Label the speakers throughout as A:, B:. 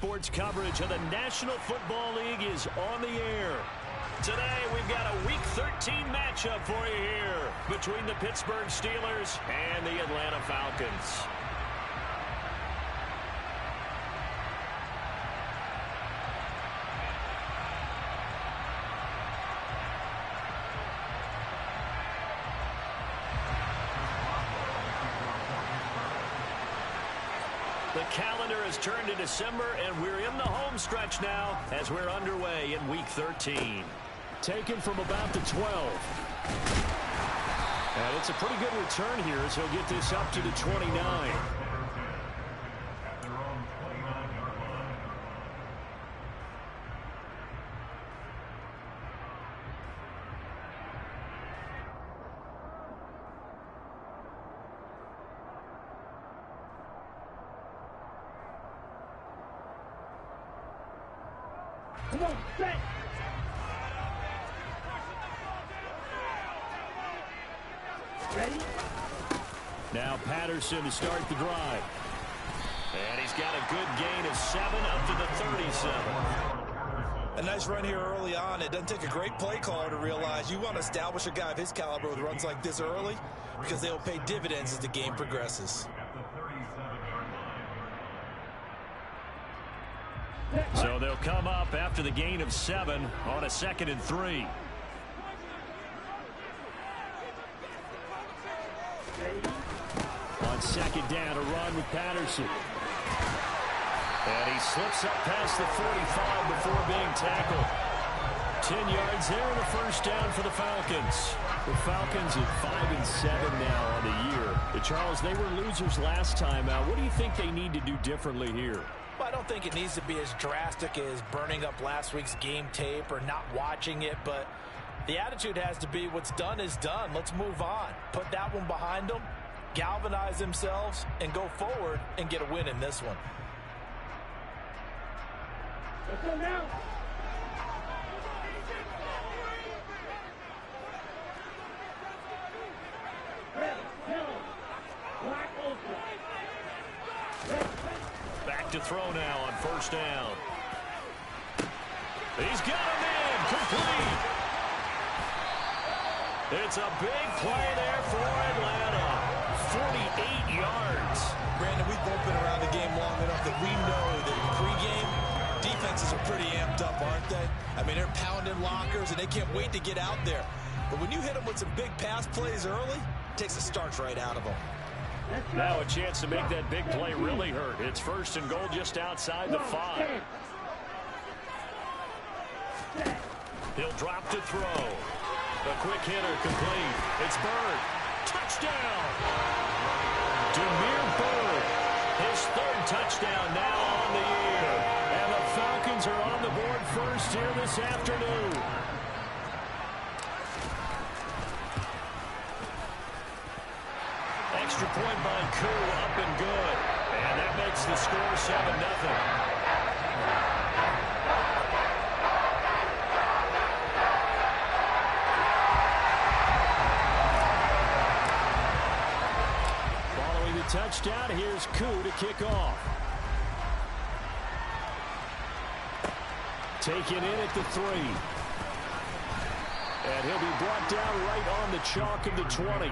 A: Sports coverage of the National Football League is on the air. Today, we've got a Week 13 matchup for you here between the Pittsburgh Steelers and the Atlanta Falcons. The calendar has turned to December, and we're in the home stretch now as we're underway in Week 13. Taken from about the 12. And it's a pretty good return here as he'll get this up to the 29.
B: Come on, set. Ready?
A: Now Patterson to start the drive. And he's got a good gain of 7 up to the 37.
C: A nice run here early on. It doesn't take a great play caller to realize you want to establish a guy of his caliber with runs like this early because they'll pay dividends as the game progresses.
A: So they'll come up after the gain of 7 on a 2nd and 3. On 2nd down, a run with Patterson. And he slips up past the 45 before being tackled. 10 yards there and a first down for the Falcons. The Falcons at 5-7 now on the year. Charles, they were losers last time out. What do you think they need to do differently here?
C: Well, I don't think it needs to be as drastic as burning up last week's game tape or not watching it, but the attitude has to be what's done is done. Let's move on. Put that one behind them, galvanize themselves, and go forward and get a win in this one.
B: Let's go now.
A: Back to throw now on first down. He's got him in. Complete. It's a big play there for Atlanta. 48 yards.
C: Brandon, we've both been around the game long enough that we know that in pregame, defenses are pretty amped up, aren't they? I mean, they're pounding lockers, and they can't wait to get out there. But when you hit them with some big pass plays early, it takes the starch right out of them.
A: Now a chance to make that big play really hurt. It's 1st and goal just outside the 5. He'll drop to throw. A quick hitter complete. It's Bird. Touchdown! Damiere Byrd. His 3rd touchdown now on the year. And the Falcons are on the board first here this afternoon. Extra point by Koo, up and good. And that makes the score 7-0. Following the touchdown, here's Koo to kick off. Taken in at the 3. And he'll be brought down right on the chalk of the 20.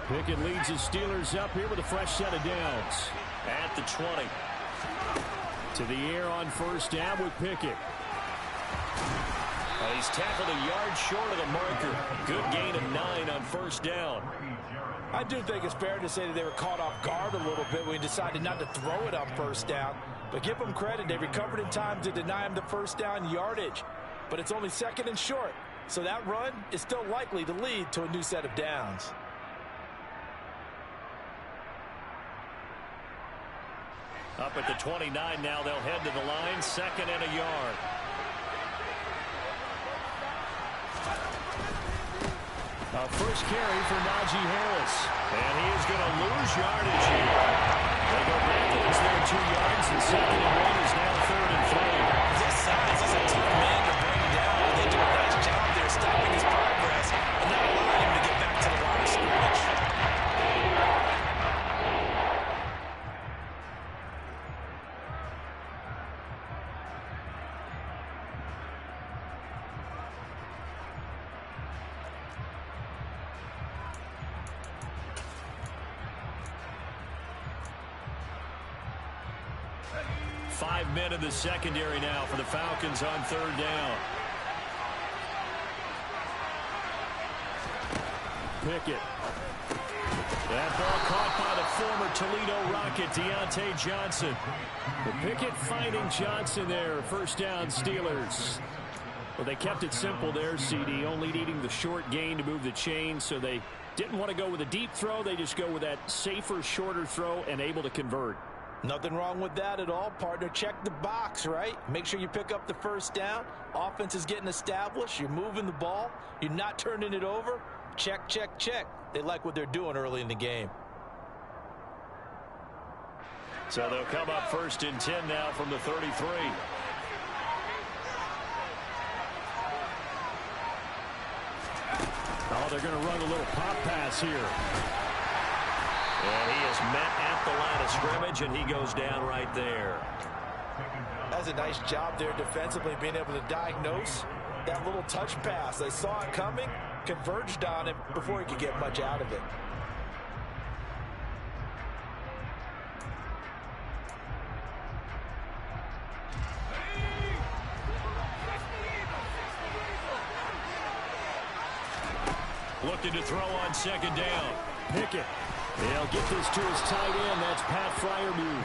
A: Pickett leads his Steelers up here with a fresh set of downs. At the 20. To the air on first down with Pickett. He's tackled a yard short of the marker. Good gain of 9 on first down.
C: I do think it's fair to say that they were caught off guard a little bit when he decided not to throw it on first down. But give them credit. They recovered in time to deny him the first down yardage. But it's only 2nd and short. So that run is still likely to lead to a new set of downs.
A: Up at the 29 now, they'll head to the line, 2nd and a yard. A first carry for Najee Harris. And he is going to lose yardage here. They go backwards there 2 yards, and 2nd and 1 is now 3rd and 3.
C: This size is a tough man to bring down. They do a nice job there stopping his progress and not allowing him to get back to the line of scrimmage.
A: Five men in the secondary now for the Falcons on 3rd down. Pickett. That ball caught by the former Toledo Rocket, Deontay Johnson. But Pickett finding Johnson there. First down, Steelers. Well, they kept it simple there, CD, only needing the short gain to move the chain, so they didn't want to go with a deep throw. They just go with that safer, shorter throw and able to convert.
C: Nothing wrong with that at all, partner. Check the box, right? Make sure you pick up the first down. Offense is getting established. You're moving the ball. You're not turning it over. Check, check, check. They like what they're doing early in the game.
A: So they'll come up 1st and 10 now from the 33. Oh, they're going to run a little pop pass here. And he is met at the line of scrimmage, and he goes down right there.
C: That's a nice job there defensively, being able to diagnose that little touch pass. They saw it coming, converged on him before he could get much out of it.
A: Looking to throw on 2nd down. Pickett. He'll get this to his tight end. That's Pat Freiermuth.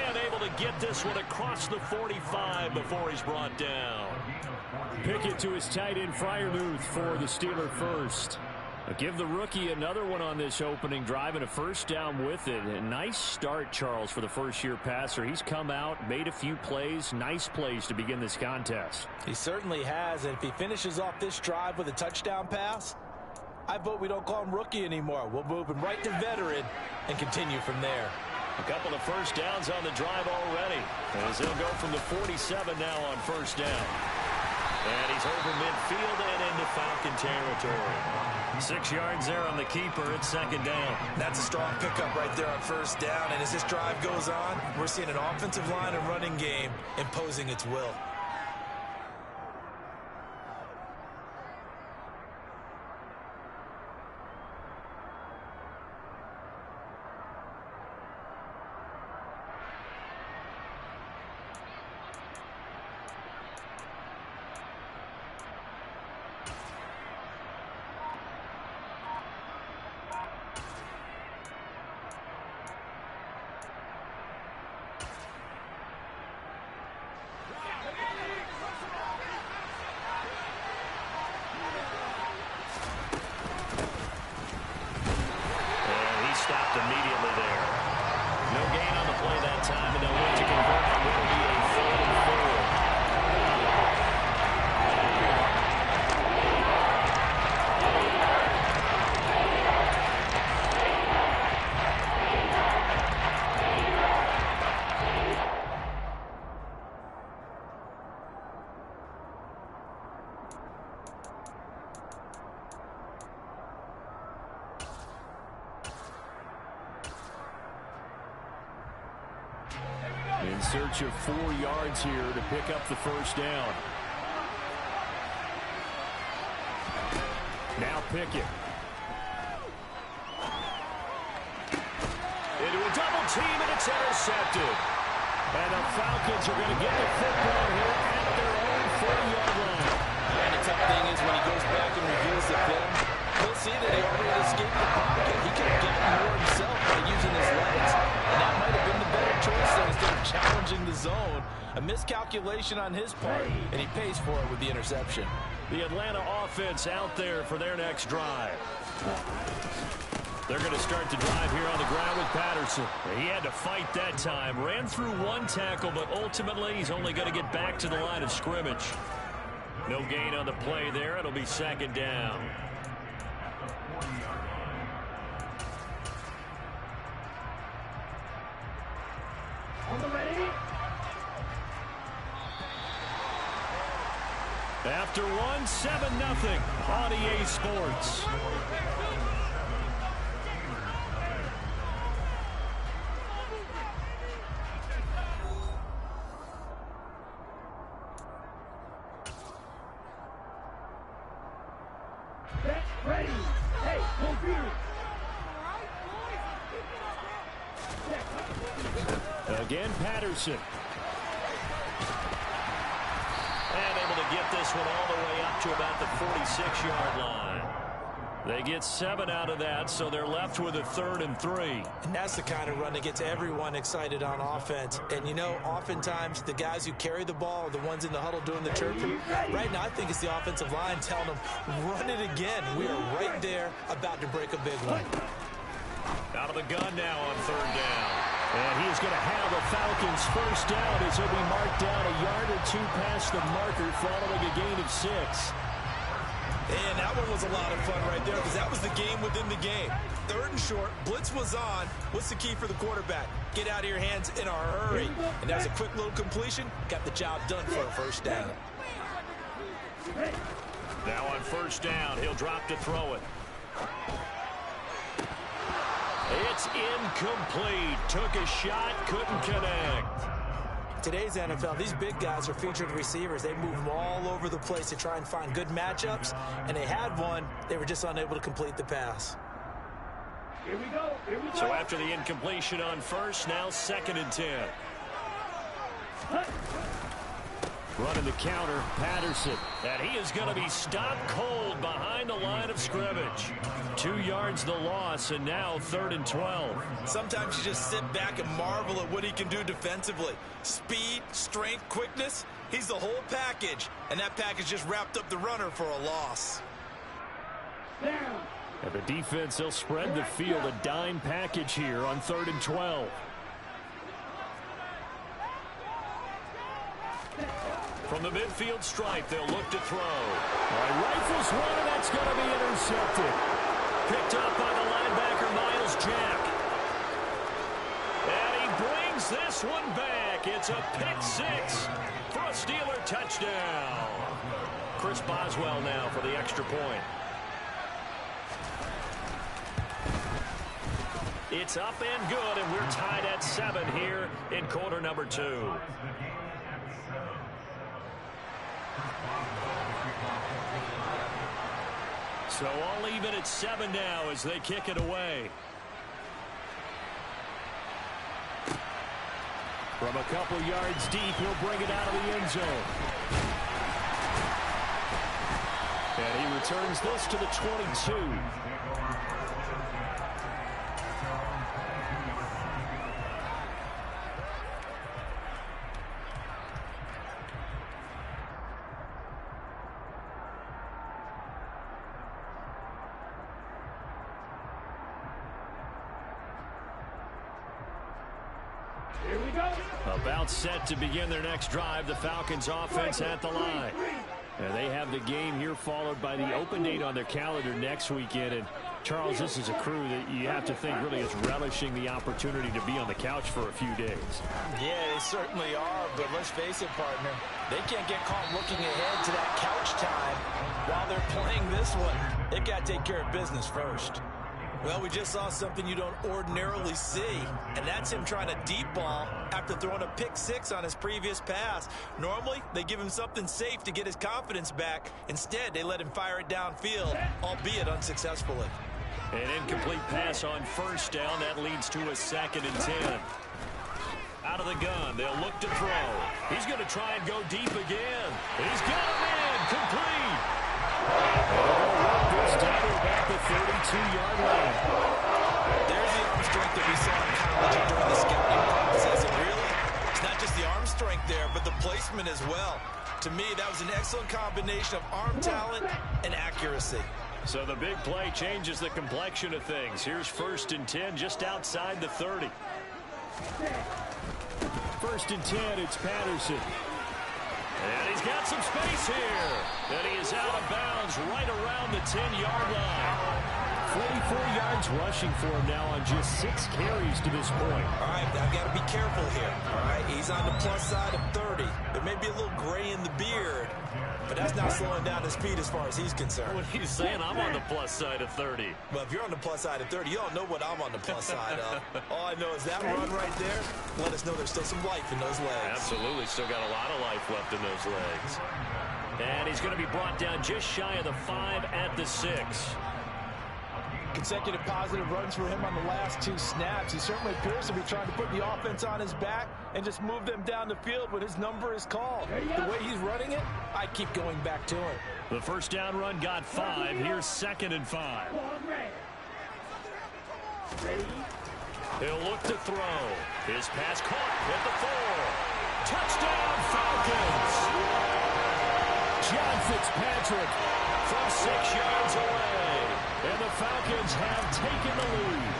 A: And able to get this one across the 45 before he's brought down. Pickett to his tight end, Freiermuth, for the Steeler first. Give the rookie another one on this opening drive and a first down with it. A nice start, Charles, for the first-year passer. He's come out, made a few plays, nice plays to begin this contest.
C: He certainly has, and if he finishes off this drive with a touchdown pass, I vote we don't call him rookie anymore. We'll move him right to veteran and continue from there.
A: A couple of first downs on the drive already, as he'll go from the 47 now on 1st down. And he's over midfield and into Falcon territory. 6 yards there on the keeper at 2nd down.
C: That's a strong pickup right there on 1st down. And as this drive goes on, we're seeing an offensive line and running game imposing its will.
A: Immediately there. No gain on the play that time, and they'll look to convert. It will be a 3rd and 4. In search of 4 yards here to pick up the first down. Now Pickett. Into a double team, and it's intercepted. And the Falcons are going to get the football here at their own 40-yard line.
C: And the tough thing is when he goes back and reviews the film, he'll see that he already escaped the pocket. He could have gotten more himself by using his legs. And that might have been the better choice there instead of challenging the zone. A miscalculation on his part, and he pays for it with the interception.
A: The Atlanta offense out there for their next drive. They're going to start the drive here on the ground with Patterson. He had to fight that time. Ran through one tackle, but ultimately he's only going to get back to the line of scrimmage. No gain on the play there. It'll be 2nd down.
B: On the ready.
A: After one, 7-0 on EA Sports.
B: Set, ready. Hey, computer.
A: Again, Patterson. And able to get this one all the way up to about the 46-yard line. They get 7 out of that, so they're left with a 3rd and 3.
C: And that's the kind of run that gets everyone excited on offense. And, you know, oftentimes the guys who carry the ball are the ones in the huddle doing the chirping. Right now, I think it's the offensive line telling them, run it again. We are right there about to break a big one.
A: Out of the gun now on 3rd down. And he is going to have a Falcons first down as he'll be marked down a yard or 2 past the marker following a gain of 6.
C: And that one was a lot of fun right there because that was the game within the game. 3rd and short, blitz was on. What's the key for the quarterback? Get out of your hands in a hurry. And that was a quick little completion. Got the job done for a first down.
A: Now on 1st down, he'll drop to throw it. It's incomplete. Took a shot, couldn't connect.
C: Today's NFL, these big guys are featured receivers. They move them all over the place to try and find good matchups, and they had one. They were just unable to complete the pass.
B: Here we go. Here we go.
A: So after the incompletion on 1st, now 2nd and 10. Running the counter, Patterson. And he is going to be stopped cold behind the line of scrimmage. 2 yards the loss, and now 3rd and 12.
C: Sometimes you just sit back and marvel at what he can do defensively. Speed, strength, quickness. He's the whole package. And that package just wrapped up the runner for a loss.
B: Down.
A: And the defense, they'll spread the field, a dime package here on 3rd and 12. From the midfield stripe, they'll look to throw. Rifles one, and that's going to be intercepted. Picked up by the linebacker, Miles Jack. And he brings this one back. It's a pick 6 for a Steeler touchdown. Chris Boswell now for the extra point. It's up and good, and we're tied at 7 here in quarter number 2. So all even at 7 now as they kick it away. From a couple yards deep, he'll bring it out of the end zone. And he returns this to the 22.
B: Here we go.
A: About set to begin their next drive, the Falcons offense at the line. And they have the game here followed by the open date on their calendar next weekend. And Charles, this is a crew that you have to think really is relishing the opportunity to be on the couch for a few days.
C: Yeah, they certainly are, but let's face it, partner. They can't get caught looking ahead to that couch time while they're playing this one. They've got to take care of business first. Well, we just saw something you don't ordinarily see, and that's him trying to deep ball after throwing a pick 6 on his previous pass. Normally, they give him something safe to get his confidence back. Instead, they let him fire it downfield, albeit unsuccessfully.
A: An incomplete pass on 1st down. That leads to a 2nd and 10. Out of the gun, they'll look to throw. He's going to try and go deep again. He's got him in, complete. This time about the 32-yard line.
C: There's the arm strength that we saw in college and during the scouting process. And really, it's not just the arm strength there, but the placement as well. To me, that was an excellent combination of arm talent and accuracy.
A: So the big play changes the complexion of things. Here's 1st and 10 just outside the 30. 1st and 10, it's Patterson. And he's got some space here. And he is out of bounds right around the 10-yard line. 44 yards rushing for him now on just 6 carries to this point.
C: All right, I've got to be careful here. All right, he's on the plus side of 30. There may be a little gray in the beard, but that's not slowing down his speed as far as he's concerned.
A: What are you saying? I'm on the plus side of 30.
C: Well, if you're on the plus side of 30, you all know what I'm on the plus side of. All I know is that run right there let us know there's still some life in those legs.
A: Absolutely, still got a lot of life left in those legs. And he's going to be brought down just shy of the 5 at the 6.
C: Consecutive positive runs for him on the last 2 snaps. He certainly appears to be trying to put the offense on his back and just move them down the field when his number is called. The way he's running it, I keep going back to him.
A: The first down run got 5. Here's 2nd and 5. He'll look to throw. His pass caught at the 4. Touchdown, Falcons! John Fitzpatrick from 6 yards away. And the Falcons have taken the lead.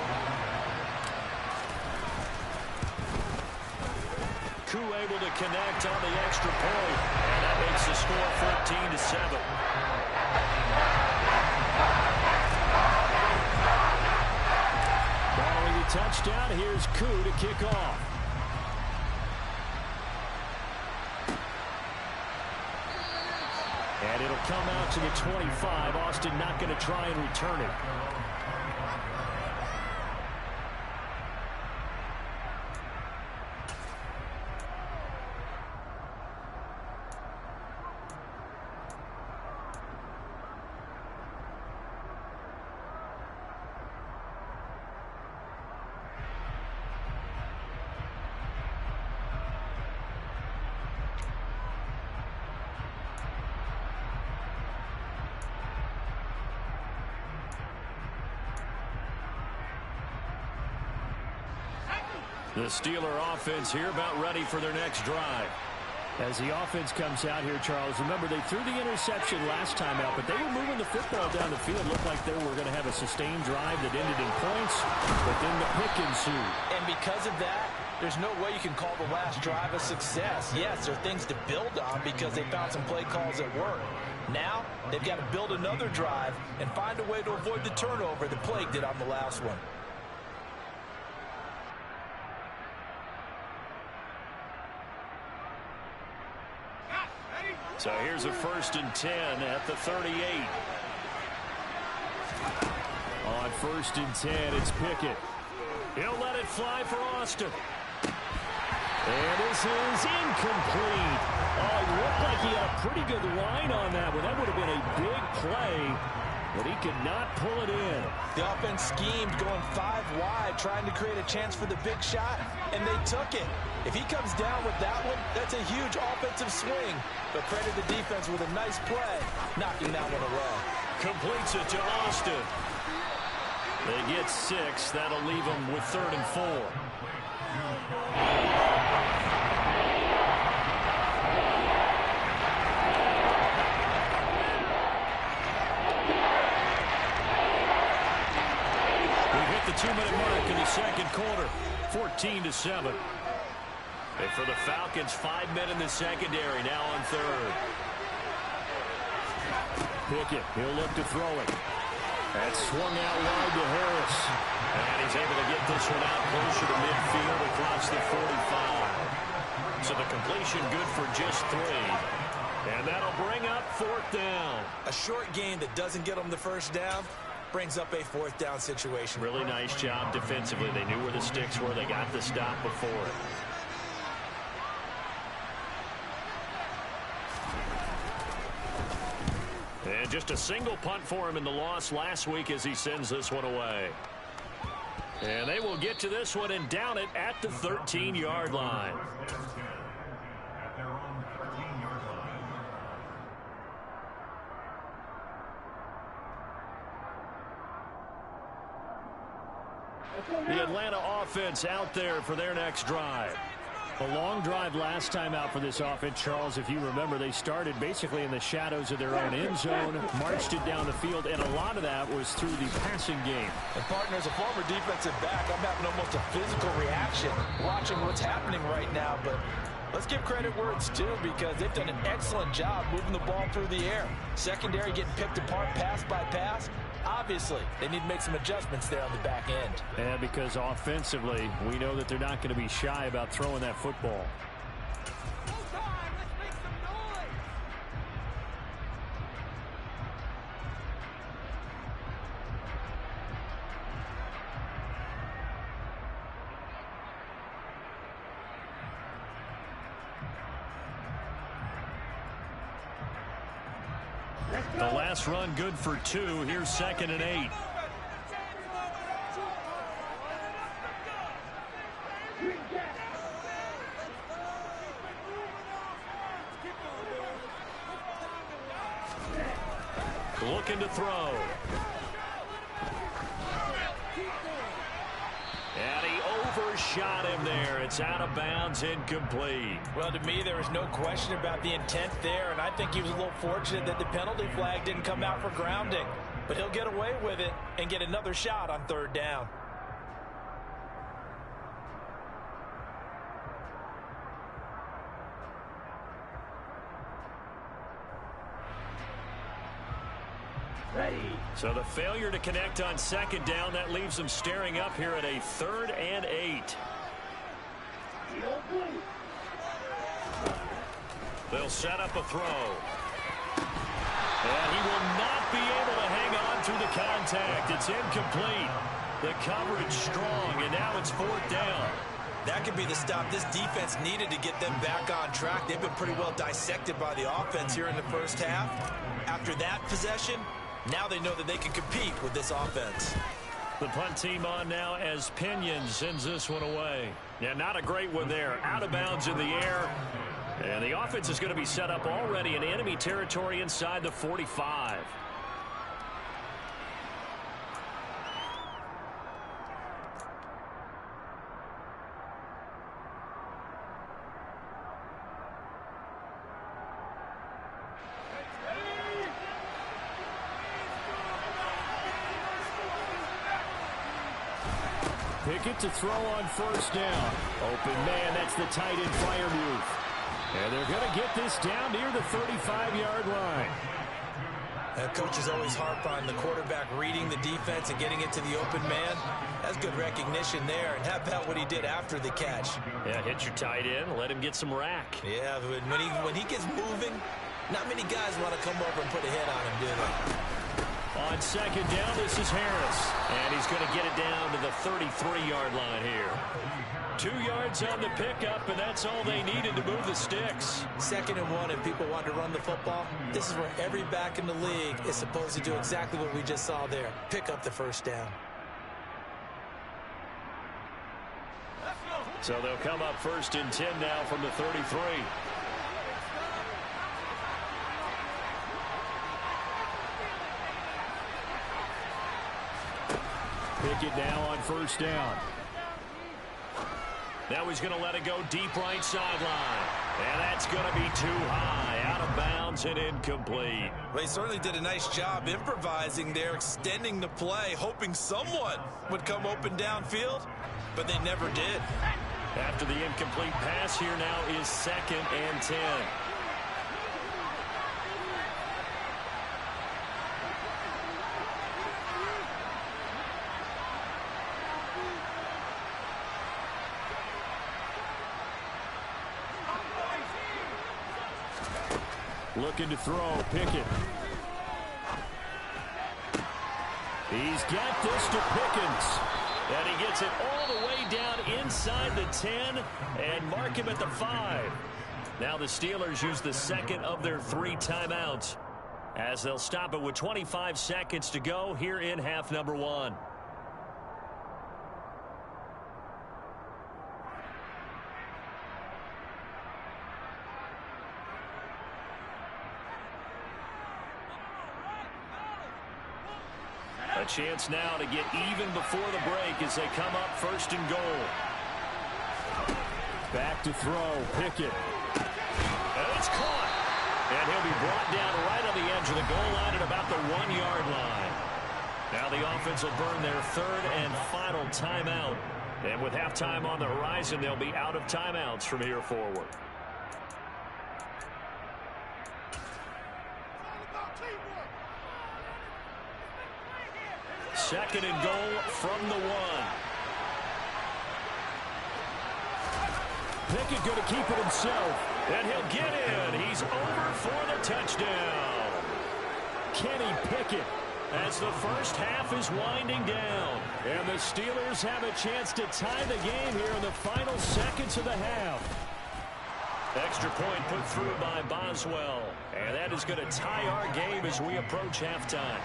A: Koo able to connect on the extra point. And that makes the score 14-7. Following the touchdown, here's Koo to kick off. And it'll come out to the 25. Austin not going to try and return it. The Steeler offense here about ready for their next drive. As the offense comes out here, Charles, remember they threw the interception last time out, but they were moving the football down the field. Looked like they were going to have a sustained drive that ended in points, but then the pick ensued.
C: And because of that, there's no way you can call the last drive a success. Yes, there are things to build on because they found some play calls that work. Now, they've got to build another drive and find a way to avoid the turnover that plagued it on the last one.
A: So here's a 1st and 10 at the 38. On 1st and 10, it's Pickett. He'll let it fly for Austin. And this is incomplete. Oh, it looked like he had a pretty good line on that one. That would have been a big play, but he could not pull it in.
C: The offense schemed going 5 wide, trying to create a chance for the big shot, and they took it. If he comes down with that one, that's a huge offensive swing. But credit the defense with a nice play, knocking that one away.
A: Completes it to Austin. They get 6. That'll leave them with 3rd and 4. We hit the 2-minute mark in the 2nd quarter. 14-7. And for the Falcons, 5 men in the secondary, now on 3rd. Pickett, he'll look to throw it. That's swung out wide to Harris. And he's able to get this one out closer to midfield across the 45. So the completion good for just 3. And that'll bring up 4th down.
C: A short gain that doesn't get them the 1st down brings up a 4th down situation.
A: Really nice job defensively. They knew where the sticks were. They got the stop before it. And just a single punt for him in the loss last week as he sends this one away. And they will get to this one and down it at the 13-yard line. The Atlanta offense out there for their next drive. A long drive last time out for this offense, Charles. If you remember, they started basically in the shadows of their own end zone, marched it down the field, and a lot of that was through the passing game.
C: And partner, as a former defensive back, I'm having almost a physical reaction watching what's happening right now. But Let's give credit where it's due because they've done an excellent job moving the ball through the air. Secondary getting picked apart pass by pass. Obviously, they need to make some adjustments there on the back end.
D: And because offensively, we know that they're not going to be shy about throwing that football.
A: The last run good for 2. Here's 2nd and 8. Looking to throw. And he overshot him there. It's out of bounds, incomplete.
C: Well, to me, there was no question about the intent there, and I think he was a little fortunate that the penalty flag didn't come out for grounding. But he'll get away with it and get another shot on 3rd down.
B: Ready.
A: So the failure to connect on 2nd down, that leaves them staring up here at a 3rd and 8. They'll set up a throw. And he will not be able to hang on through the contact. It's incomplete. The coverage strong, and now it's 4th down.
C: That could be the stop this defense needed to get them back on track. They've been pretty well dissected by the offense here in the first half. After that possession, now they know that they can compete with this offense.
A: The punt team on now as Pinion sends this one away. Yeah, not a great one there. Out of bounds in the air. And the offense is going to be set up already in enemy territory inside the 45.
D: Pickett to throw on 1st down. Open man, that's the tight end fire move. And they're going to get this down near the 35-yard line.
C: Coach is always harp on the quarterback reading the defense and getting it to the open man. That's good recognition there. And how about what he did after the catch?
A: Yeah, hit your tight end, let him get some rack.
C: Yeah, when he gets moving, not many guys want to come over and put a hit on him, do they?
A: On 2nd down, this is Harris. And he's going to get it down to the 33-yard line here. 2 yards on the pickup, and that's all they needed to move the sticks.
C: 2nd and 1, and people want to run the football. This is where every back in the league is supposed to do exactly what we just saw there. Pick up the 1st down.
A: So they'll come up 1st and 10 now from the 33.
D: Pickett now on 1st down.
A: Now he's going to let it go deep right sideline. And that's going to be too high. Out of bounds and incomplete.
C: Well, he certainly did a nice job improvising there, extending the play, hoping someone would come open downfield, but they never did.
A: After the incomplete pass, here now is 2nd and 10.
D: Looking to throw, Pickett. He's got this to Pickens.
A: And he gets it all the way down inside the 10 and mark him at the 5. Now the Steelers use the 2nd of their 3 timeouts as they'll stop it with 25 seconds to go here in half number 1. A chance now to get even before the break as they come up 1st and goal.
D: Back to throw, Pickett.
A: And it's caught. And he'll be brought down right on the edge of the goal line at about the 1-yard line. Now the offense will burn their 3rd and final timeout. And with halftime on the horizon, they'll be out of timeouts from here forward. second and goal from the 1.
D: Pickett going to keep it himself.
A: And he'll get in. He's over for the touchdown.
D: Kenny Pickett.
A: As the first half is winding down.
D: And the Steelers have a chance to tie the game here in the final seconds of the half.
A: Extra point put through by Boswell. And that is going to tie our game as we approach halftime.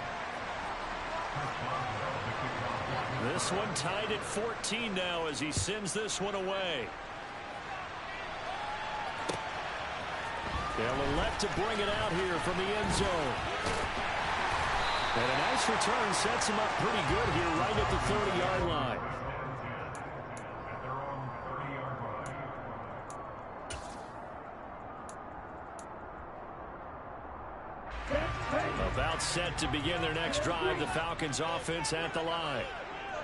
A: This one tied at 14 now as he sends this one away.
D: They'll elect to bring it out here from the end zone. And a nice return sets him up pretty good here right at the 30-yard line.
A: About set to begin their next drive, the Falcons offense at the line.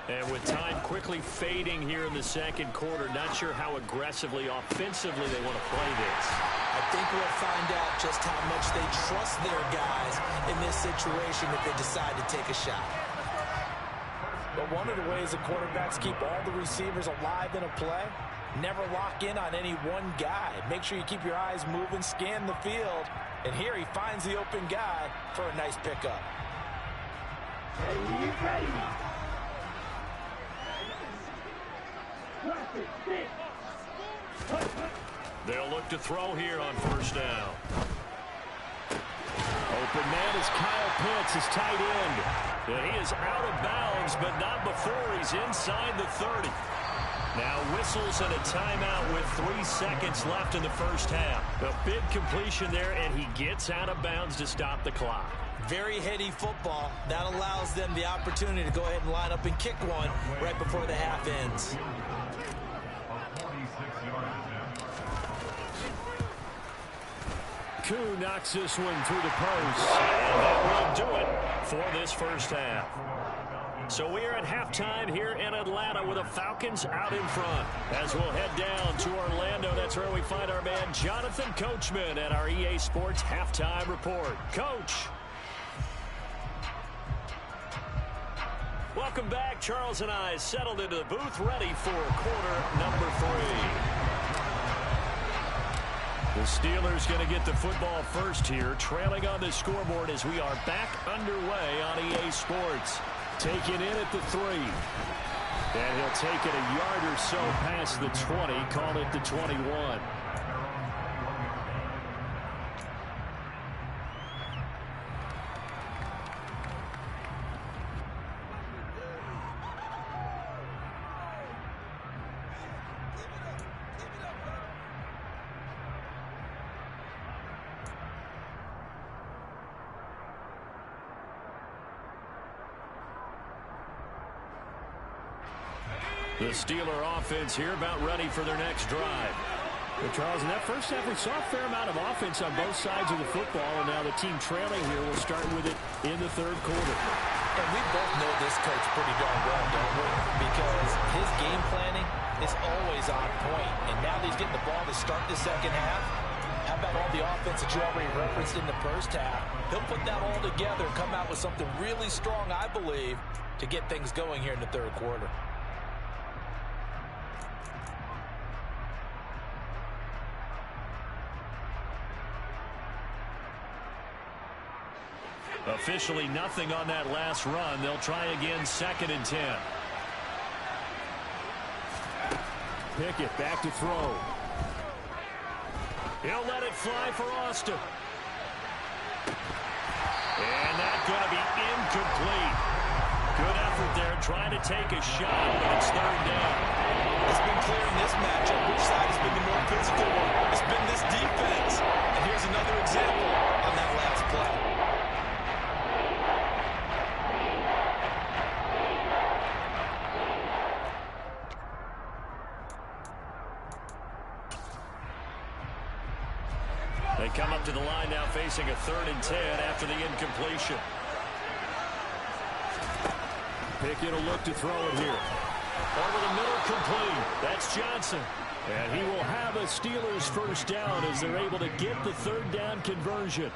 A: And with time quickly fading here in the second quarter, not sure how aggressively, offensively they want to play this.
C: I think we'll find out just how much they trust their guys in this situation if they decide to take a shot. But one of the ways the quarterbacks keep all the receivers alive in a play, never lock in on any one guy. Make sure you keep your eyes moving, scan the field. And here he finds the open guy for a nice pickup.
B: Ready.
A: They'll look to throw here on first down.
D: Open man is Kyle Pitts, his tight end.
A: And he is out of bounds, but not before he's inside the 30. Now whistles and a timeout with 3 seconds left in the first half. A big completion there, and he gets out of bounds to stop the clock.
C: Very heady football. That allows them the opportunity to go ahead and line up and kick one right before the half ends.
D: Koo knocks this one through the post.
A: And that will do it for this first half. So we are at halftime here in Atlanta with the Falcons out in front. As we'll head down to Orlando, that's where we find our man Jonathan Coachman at our EA Sports Halftime Report. Coach. Welcome back. Charles and I settled into the booth, ready for quarter number 3. The Steelers going to get the football first here, trailing on the scoreboard as we are back underway on EA Sports. Taken in at the 3. And he'll take it a yard or so past the 20, call it the 21. The Steeler offense here about ready for their next drive.
D: Well, Charles, in that first half, we saw a fair amount of offense on both sides of the football, and now the team trailing here will start with it in the third quarter.
C: And we both know this coach pretty darn well, don't we? Because his game planning is always on point. And now that he's getting the ball to start the second half, how about all the offense that you already referenced in the first half? He'll put that all together and come out with something really strong, I believe, to get things going here in the third quarter.
A: Officially nothing on that last run. They'll try again, 2nd and 10.
D: Pickett back to throw.
A: He'll let it fly for Austin. And that's going to be incomplete. Good effort there trying to take a shot, but it's 3rd down.
C: It's been clear in this matchup which side has been the more physical one. It's been this defense. And here's another example on that last play.
A: They come up to the line now facing a 3rd and 10 after the incompletion.
D: Pickett will look to throw it here.
A: Over the middle, complete. That's Johnson.
D: And he will have a Steelers first down as they're able to get the 3rd down conversion.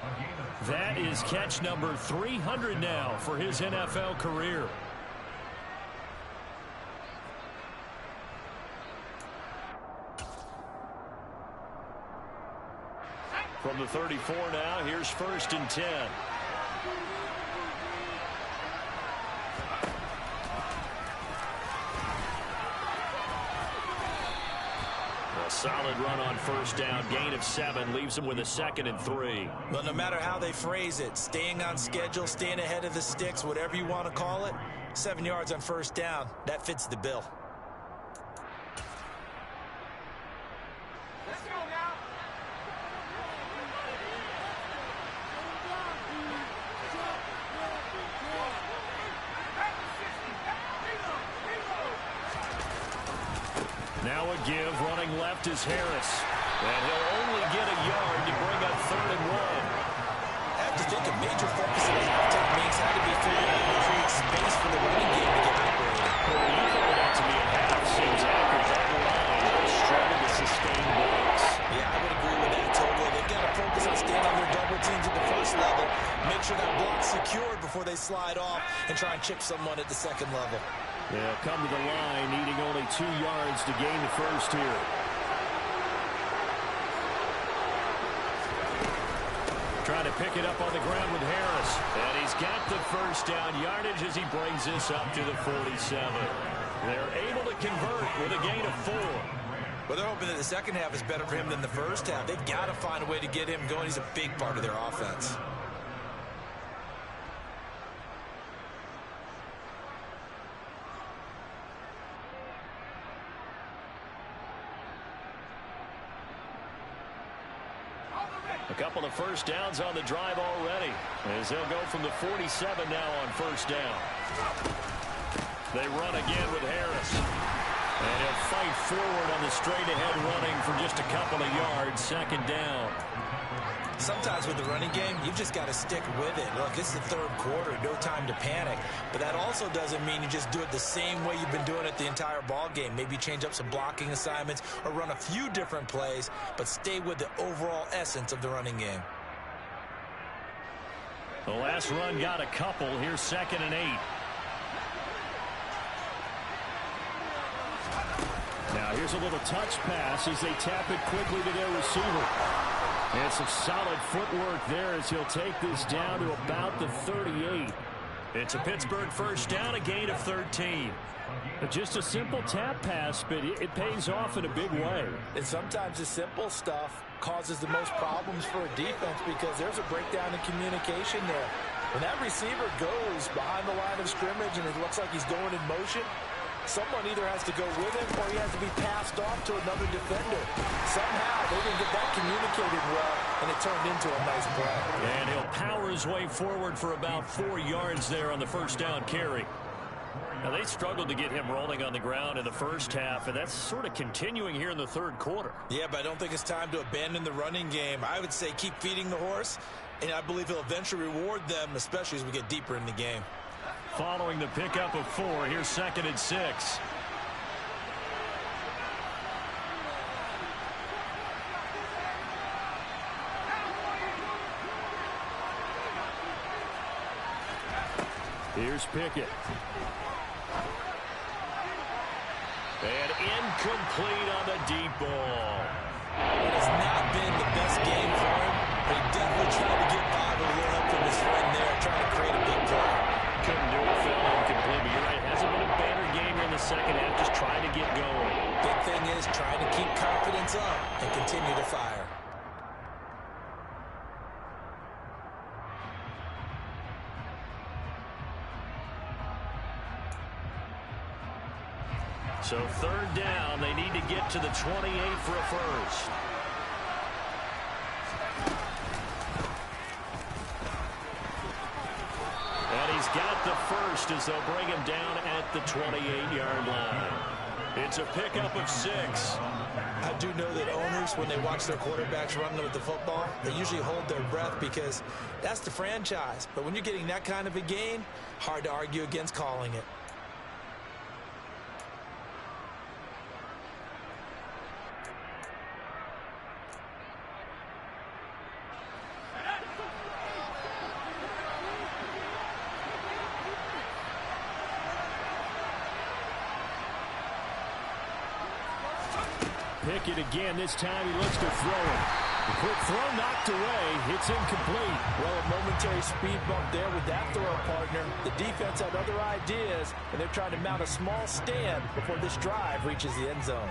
A: That is catch number 300 now for his NFL career. From the 34 now, here's 1st and 10. A solid run on 1st down. Gain of 7 leaves them with a 2nd and 3.
C: Well, no matter how they phrase it, staying on schedule, staying ahead of the sticks, whatever you want to call it, 7 yards on 1st down, that fits the bill.
A: Now a give, running left is Harris. And he'll only get a yard to bring up 3rd and 1.
C: I have to think a major focus of the half techniques had to be figuring out how to create space for the running game to get operating.
A: Well, when you pointed out to me at half, seems accurate. That line has struggled to sustain blocks.
C: Yeah, I would agree with that totally. They've got to focus on staying on their double teams at the 1st level, make sure that block's secured before they slide off, and try and chip someone at the 2nd level.
D: They'll come to the line, needing only 2 yards to gain the 1st here.
A: Trying to pick it up on the ground with Harris. And he's got the 1st down yardage as he brings this up to the 47. They're able to convert with a gain of 4.
C: Well, they're hoping that the 2nd half is better for him than the 1st half. They've got to find a way to get him going. He's a big part of their offense.
A: A couple of 1st downs on the drive already, as they'll go from the 47 now on 1st down. They run again with Harris. And he'll fight forward on the straight-ahead running for just a couple of yards, 2nd down.
C: Sometimes with the running game, you've just got to stick with it. Look, it's the 3rd quarter, no time to panic. But that also doesn't mean you just do it the same way you've been doing it the entire ball game. Maybe change up some blocking assignments or run a few different plays, but stay with the overall essence of the running game.
A: The last run got a couple. Here's 2nd and 8.
D: Now here's a little touch pass as they tap it quickly to their receiver. And some solid footwork there as he'll take this down to about the 38.
A: It's a Pittsburgh 1st down, a gain of 13.
D: Just a simple tap pass, but it pays off in a big way.
C: And sometimes the simple stuff causes the most problems for a defense because there's a breakdown in communication there. When that receiver goes behind the line of scrimmage and it looks like he's going in motion, someone either has to go with him or he has to be passed off to another defender. Somehow they didn't get that communicated well, and it turned into a nice play.
A: And he'll power his way forward for about 4 yards there on the 1st down carry. Now, they struggled to get him rolling on the ground in the 1st half, and that's sort of continuing here in the 3rd quarter.
C: Yeah, but I don't think it's time to abandon the running game. I would say keep feeding the horse, and I believe he'll eventually reward them, especially as we get deeper in the game.
A: Following the pickup of 4, here's 2nd and 6.
D: Here's Pickett.
A: And incomplete on the deep ball.
C: It has not been the best game for him, but he definitely tried to get by with a little help from his friend there, trying to create a big play.
A: Couldn't do it, fell incomplete. But you're right, it hasn't been a banner game here in the 2nd half, just trying to get going.
C: Big thing is trying to keep confidence up and continue to fire.
A: So 3rd down, they need to get to the 28 for a 1st. And he's got the 1st as they'll bring him down at the 28-yard line. It's a pickup of 6.
C: I do know that owners, when they watch their quarterbacks run with the football, they usually hold their breath because that's the franchise. But when you're getting that kind of a gain, hard to argue against calling it.
D: Pickett again. This time he looks to throw it. The quick throw knocked away. It's incomplete.
C: Well, a momentary speed bump there with that throw partner. The defense had other ideas, and they're trying to mount a small stand before this drive reaches the end zone.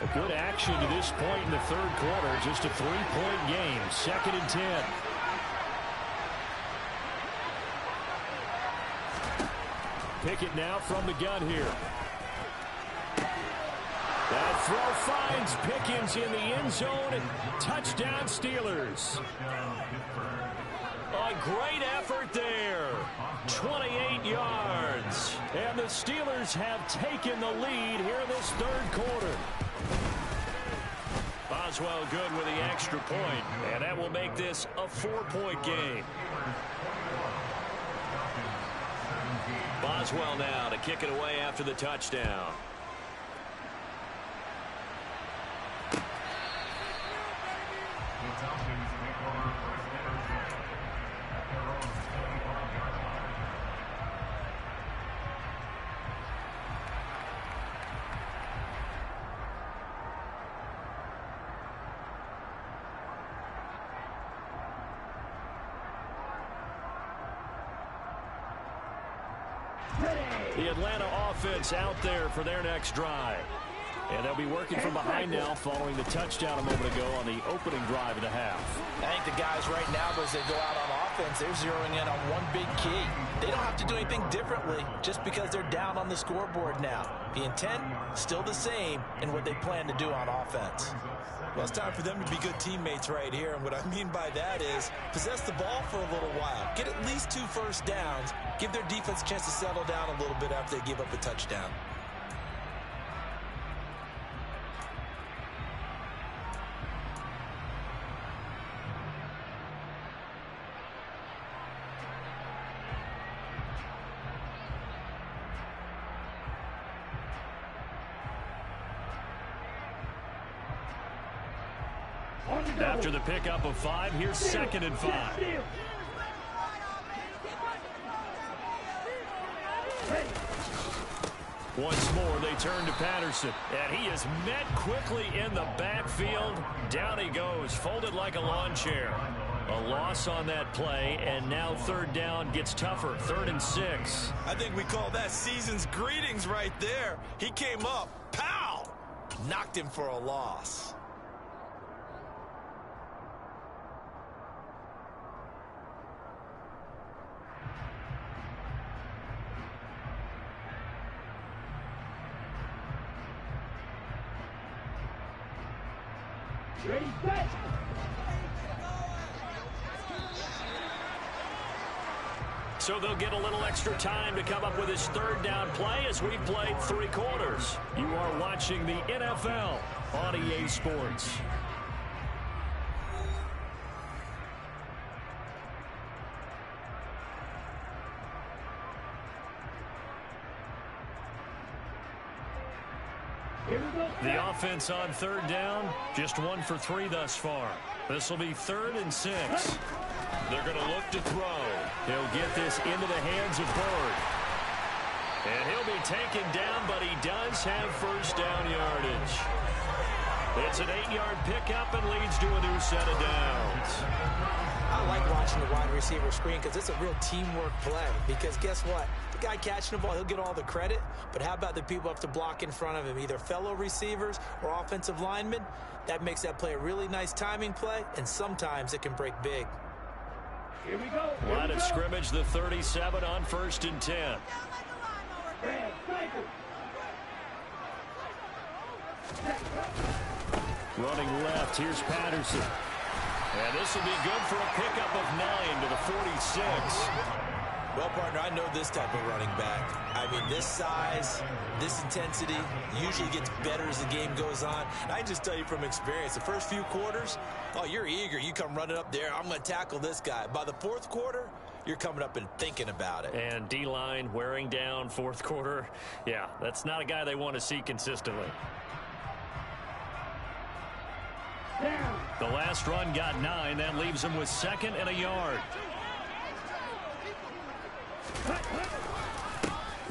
D: A good action to this point in the third quarter. Just a 3-point game. 2nd and 10. Pickett now from the gun here. That throw finds Pickens in the end zone, and touchdown Steelers.
A: A great effort there. 28 yards.
D: And the Steelers have taken the lead here in this third quarter.
A: Boswell good with the extra point, and that will make this a 4-point game. Boswell now to kick it away after the touchdown.
D: The Atlanta offense out there for their next drive. And they'll be working from behind now following the touchdown a moment ago on the opening drive of the half.
C: I think the guys right now, as they go out on offense, they're zeroing in on one big key. They don't have to do anything differently just because they're down on the scoreboard now. The intent, still the same in what they plan to do on offense.
E: Well, it's time for them to be good teammates right here. And what I mean by that is possess the ball for a little while. Get at least 2 first downs. Give their defense a chance to settle down a little bit after they give up a touchdown.
D: After the pickup of 5, here's 2nd and 5. Once more, they turn to Patterson. And he is met quickly in the backfield. Down he goes, folded like a lawn chair. A loss on that play, and now 3rd down gets tougher. 3rd and 6.
E: I think we call that season's greetings right there. He came up, pow! Knocked him for a loss.
B: Ready, set.
A: So they'll get a little extra time to come up with his 3rd down play as we've played 3 quarters.
D: You are watching the NFL on EA Sports. The offense on 3rd down, just 1 for 3 thus far. This will be 3rd and 6.
A: They're going to look to throw.
D: He'll get this into the hands of Byrd.
A: And he'll be taken down, but he does have first down yardage. It's an 8-yard pickup and leads to a new set of downs.
F: I like watching the wide receiver screen because it's a real teamwork play. Because guess what? The guy catching the ball, he'll get all the credit. But how about the people up to block in front of him, either fellow receivers or offensive linemen? That makes that play a really nice timing play, and sometimes it can break big.
B: Here we go.
A: Line of scrimmage, the 37 on 1st and 10.
D: Running left, here's Patterson.
A: And this will be good for a pickup of 9 to the 46.
E: Well, partner, I know this type of running back. I mean, this size, this intensity usually gets better as the game goes on. And I just tell you from experience, the first few quarters, oh, you're eager. You come running up there. I'm going to tackle this guy. By the 4th quarter, you're coming up and thinking about it.
A: And D-line wearing down 4th quarter. Yeah, that's not a guy they want to see consistently. The last run got 9. That leaves him with 2nd and a yard.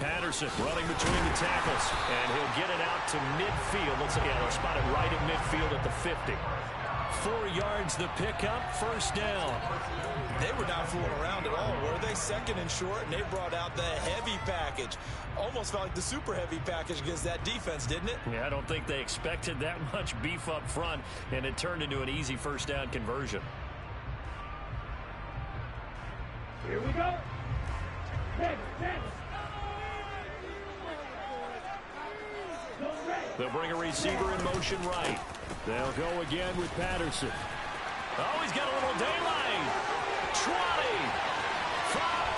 D: Patterson running between the tackles, and he'll get it out to midfield. Let's spot it right at midfield at the 50. 4 yards the pickup, first down.
E: They were not fooling around at all, were they? Second and short, and they brought out the heavy package. Almost felt like the super heavy package against that defense, didn't it?
D: Yeah, I don't think they expected that much beef up front, and it turned into an easy first down conversion.
B: Here we go.
D: They'll bring a receiver in motion right. They'll go again with Patterson. Oh, he's got a little daylight. 20.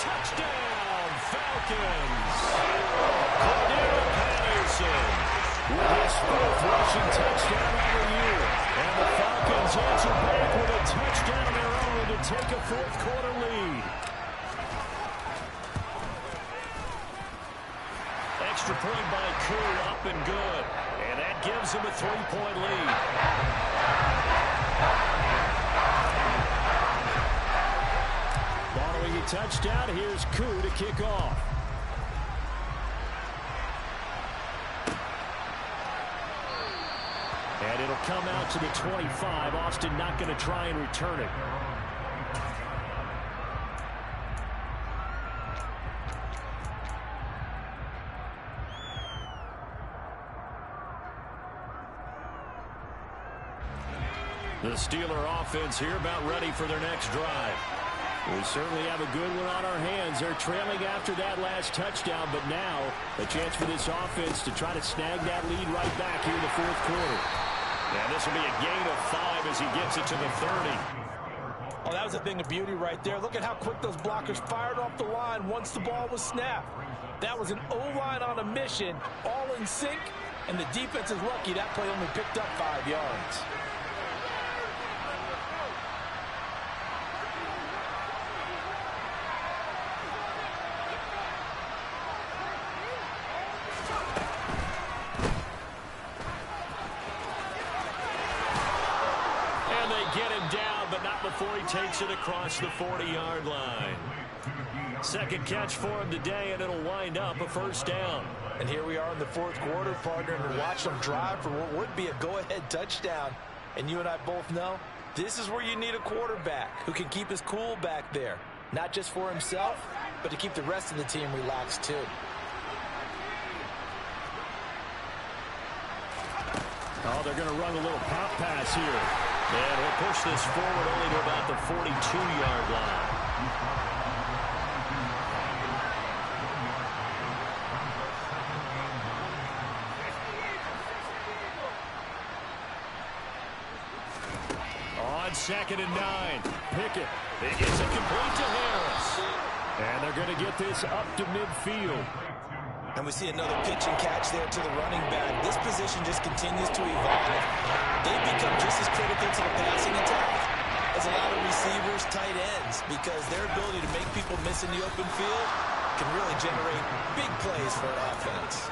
D: Touchdown, Falcons. Cordero Patterson with his 4th rushing touchdown of the year. And the Falcons answer back with a touchdown of their own to take a 4th quarter lead. Extra point by Koo, up and good. And that gives him a 3-point lead. Following a touchdown, here's Koo to kick off. And it'll come out to the 25. Austin not going to try and return it. The Steeler offense here about ready for their next drive. We certainly have a good one on our hands. They're trailing after that last touchdown, but now a chance for this offense to try to snag that lead right back here in the 4th quarter. And this will be a gain of 5 as he gets it to the 30.
C: Oh, that was a thing of beauty right there. Look at how quick those blockers fired off the line once the ball was snapped. That was an O-line on a mission, all in sync, and the defense is lucky that play only picked up 5 yards.
D: Before he takes it across the 40-yard line. Second catch for him today, and it'll wind up a first down.
F: And here we are in the 4th quarter, partner, and watch them drive for what would be a go-ahead touchdown. And you and I both know this is where you need a quarterback who can keep his cool back there. Not just for himself, but to keep the rest of the team relaxed too.
D: Oh, they're going to run a little pop pass here. And he'll push this forward only to about the 42-yard line. On 2nd and 9, Pickett. He gets it complete to Harris. And they're going to get this up to midfield.
E: And we see another pitch and catch there to the running back. This position just continues to evolve. They become just as critical to the passing attack as a lot of receivers, tight ends, because their ability to make people miss in the open field can really generate big plays for an offense.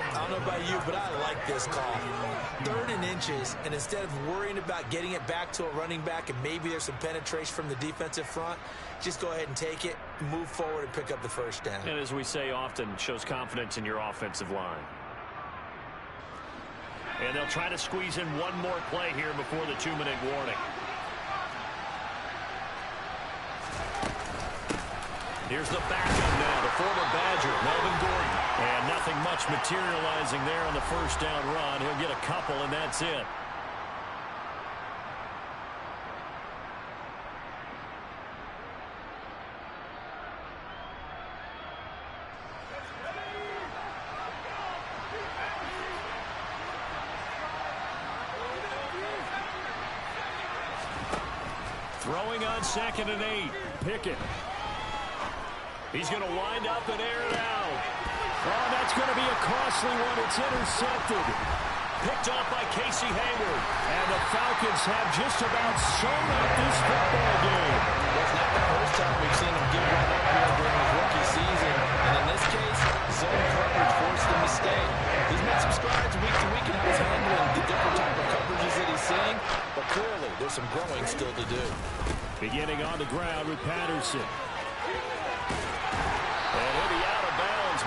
E: I don't know about you, but I like this call. 3rd and inches, and instead of worrying about getting it back to a running back and maybe there's some penetration from the defensive front, just go ahead and take it, move forward, and pick up the first down.
D: And as we say often, shows confidence in your offensive line. And they'll try to squeeze in one more play here before the 2-minute warning. Here's the backup now, the former Badger, Melvin Gordon. And nothing much materializing there on the first down run. He'll get a couple, and that's it. Throwing on 2nd and 8, Pickett. He's going to wind up and air it out. Oh, that's going to be a costly one. It's intercepted. Picked off by Casey Hayward. And the Falcons have just about sewn up this football game.
F: It's not the first time we've seen him give one up here during his rookie season. And in this case, zone coverage forced him to stay. He's made some strides week to week in how he's handling the different type of coverages that he's seeing. But clearly, there's some growing still to do.
D: Beginning on the ground with Patterson. And he'll be out of bounds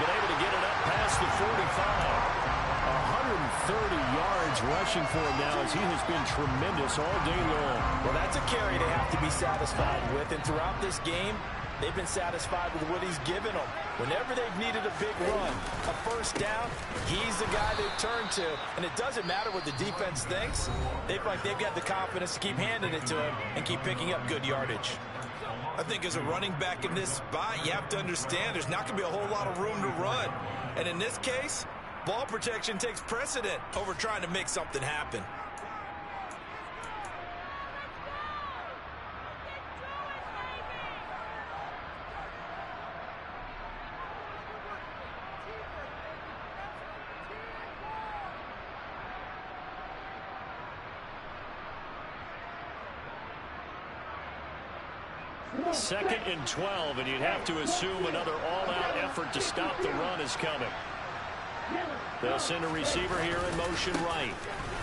D: yards rushing for him now as he has been tremendous all day long.
C: Well, that's a carry they have to be satisfied with. And throughout this game, they've been satisfied with what he's given them. Whenever they've needed a big run, a first down, he's the guy they've turned to. And it doesn't matter what the defense thinks. They feel like they've got the confidence to keep handing it to him and keep picking up good yardage.
E: I think as a running back in this spot, you have to understand there's not going to be a whole lot of room to run. And in this case, ball protection takes precedent over trying to make something happen.
D: Second and 12, and you'd have to assume another all-out effort to stop the run is coming. They'll send a receiver here in motion right.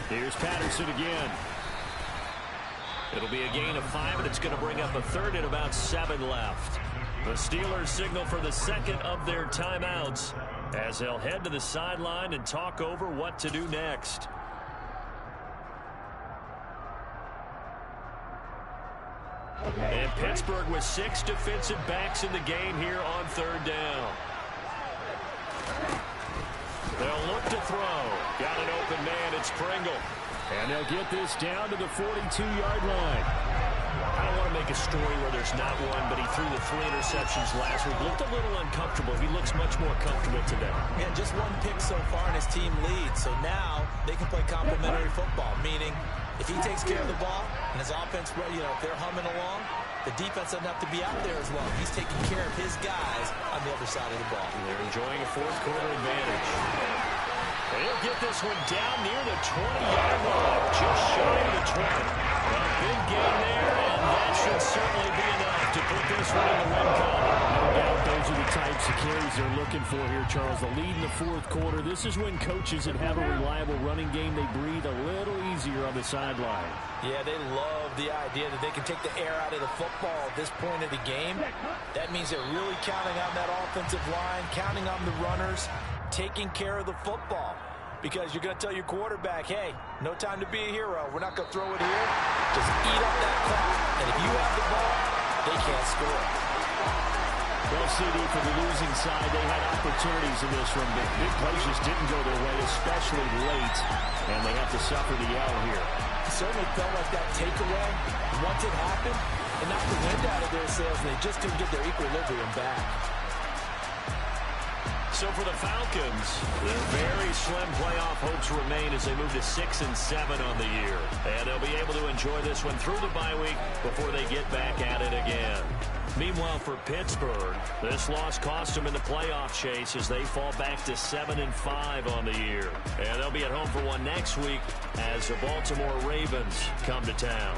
D: Here's Patterson again. It'll be a gain of 5, and it's going to bring up a third and about 7 left. The Steelers signal for the second of their timeouts as they'll head to the sideline and talk over what to do next. And Pittsburgh with 6 defensive backs in the game here on third down. They'll look to throw. Got an open man. It's Pringle. And they'll get this down to the 42-yard line. I don't want to make a story where there's not one, but he threw the 3 interceptions last week. Looked a little uncomfortable. He looks much more comfortable today.
F: Yeah, just 1 pick so far and his team leads. So now they can play complementary football, meaning if he takes care of the ball and his offense, if they're humming along, the defense doesn't have to be out there as long. He's taking care of his guys on the other side of the ball.
D: And they're enjoying a fourth-quarter advantage. And he'll get this one down near the 20-yard line, just shy of the 20. A big gain there, and that should certainly be enough to put this one in the win column.
G: No doubt those are the types of carries they're looking for here, Charles. The lead in the fourth quarter. This is when coaches that have a reliable running game, they breathe a little easier on the sideline.
C: Yeah, they love the idea that they can take the air out of the football at this point of the game. That means they're really counting on that offensive line, counting on the runners, taking care of the football. Because you're going to tell your quarterback, hey, no time to be a hero. We're not going to throw it here. Just eat up that clock. And if you have the ball, they can't score.
G: Well, CD, for the losing side, they had opportunities in this one, but big plays just didn't go their way, especially late. And they have to suffer the L here.
F: It certainly felt like that takeaway, once it happened, it knocked the wind out of their sails, and they just couldn't get their equilibrium back.
D: So for the Falcons, their very slim playoff hopes remain as they move to 6-7 on the year. And they'll be able to enjoy this one through the bye week before they get back at it again. Meanwhile, for Pittsburgh, this loss cost them in the playoff chase as they fall back to 7-5 on the year. And they'll be at home for one next week as the Baltimore Ravens come to town.